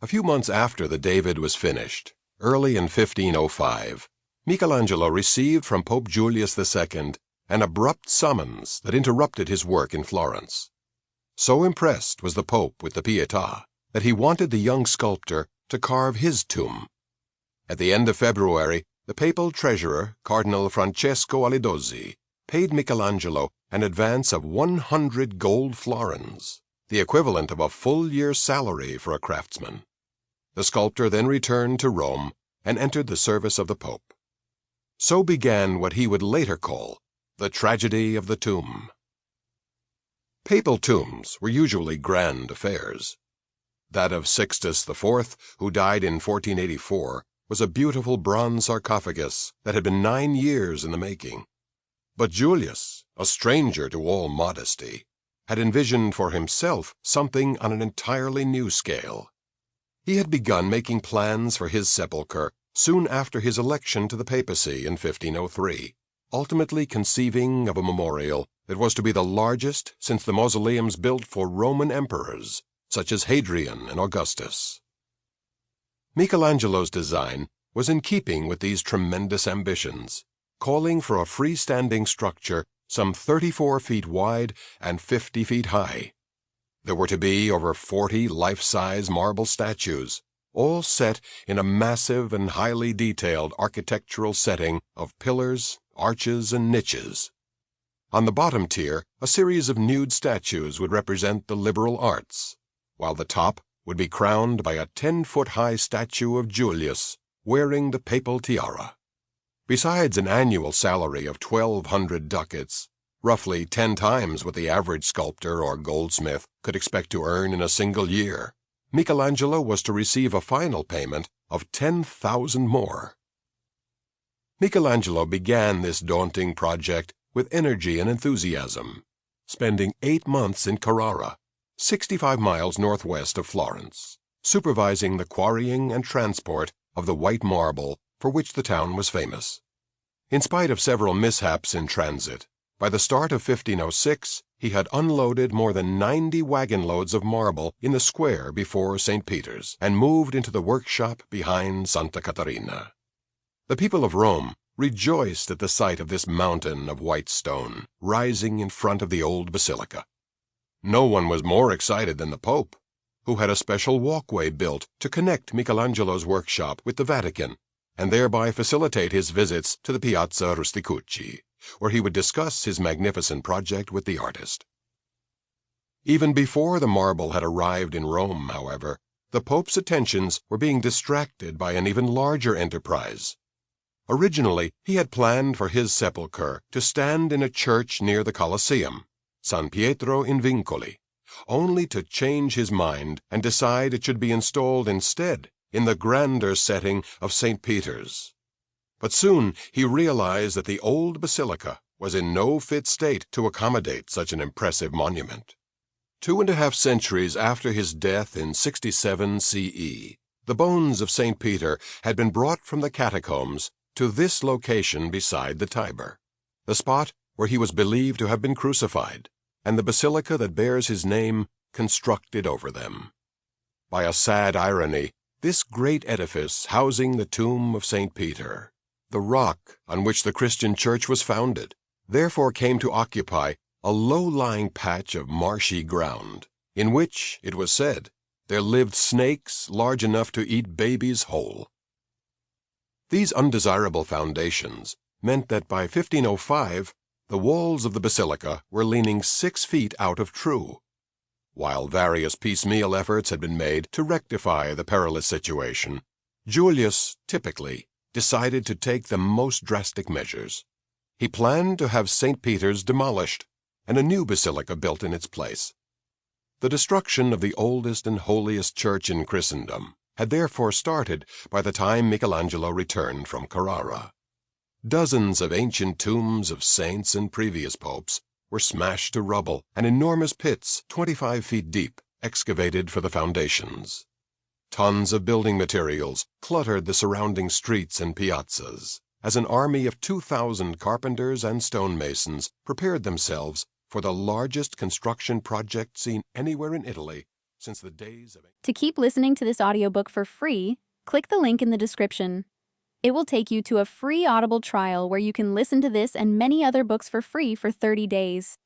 A few months after the David was finished, early in 1505, Michelangelo received from Pope Julius II an abrupt summons that interrupted his work in Florence. So impressed was the Pope with the Pietà that he wanted the young sculptor to carve his tomb. At the end of February, the papal treasurer, Cardinal Francesco Alidozzi, paid Michelangelo an advance of 100 gold florins, the equivalent of a full year's salary for a craftsman. The sculptor then returned to Rome and entered the service of the Pope. So began what he would later call the tragedy of the tomb. Papal tombs were usually grand affairs. That of Sixtus IV, who died in 1484, was a beautiful bronze sarcophagus that had been 9 years in the making. But Julius, a stranger to all modesty, had envisioned for himself something on an entirely new scale. He had begun making plans for his sepulchre soon after his election to the papacy in 1503, ultimately conceiving of a memorial that was to be the largest since the mausoleums built for Roman emperors, such as Hadrian and Augustus. Michelangelo's design was in keeping with these tremendous ambitions, calling for a freestanding structure some 34 feet wide and 50 feet high. There were to be over 40 life-size marble statues, all set in a massive and highly detailed architectural setting of pillars, arches, and niches. On the bottom tier, a series of nude statues would represent the liberal arts, while the top would be crowned by a 10-foot-high statue of Julius wearing the papal tiara. Besides an annual salary of 1,200 ducats, roughly 10 times what the average sculptor or goldsmith could expect to earn in a single year, Michelangelo was to receive a final payment of 10,000 more. Michelangelo began this daunting project with energy and enthusiasm, spending 8 months in Carrara, 65 miles northwest of Florence, supervising the quarrying and transport of the white marble for which the town was famous. In spite of several mishaps in transit, by the start of 1506 he had unloaded more than 90 wagon loads of marble in the square before St. Peter's and moved into the workshop behind Santa Caterina. The people of Rome rejoiced at the sight of this mountain of white stone rising in front of the old basilica. No one was more excited than the Pope, who had a special walkway built to connect Michelangelo's workshop with the Vatican and thereby facilitate his visits to the Piazza Rusticucci, where he would discuss his magnificent project with the artist. Even before the marble had arrived in Rome, however, the Pope's attentions were being distracted by an even larger enterprise. Originally, he had planned for his sepulchre to stand in a church near the Colosseum, San Pietro in Vincoli, only to change his mind and decide it should be installed instead in the grander setting of St. Peter's. But soon he realized that the old basilica was in no fit state to accommodate such an impressive monument. 2.5 centuries after his death in 67 CE, the bones of St. Peter had been brought from the catacombs to this location beside the Tiber, the spot where he was believed to have been crucified, and the basilica that bears his name constructed over them. By a sad irony, this great edifice housing the tomb of St. Peter, the rock on which the Christian church was founded, therefore came to occupy a low-lying patch of marshy ground, in which, it was said, there lived snakes large enough to eat babies whole. These undesirable foundations meant that by 1505, the walls of the basilica were leaning 6 feet out of true. While various piecemeal efforts had been made to rectify the perilous situation, Julius, typically, decided to take the most drastic measures. He planned to have St. Peter's demolished and a new basilica built in its place. The destruction of the oldest and holiest church in Christendom had therefore started by the time Michelangelo returned from Carrara. Dozens of ancient tombs of saints and previous popes were smashed to rubble, and enormous pits 25 feet deep excavated for the foundations. Tons of building materials cluttered the surrounding streets and piazzas, as an army of 2,000 carpenters and stonemasons prepared themselves for the largest construction project seen anywhere in Italy since the days of... To keep listening to this audiobook for free, click the link in the description. It will take you to a free Audible trial where you can listen to this and many other books for free for 30 days.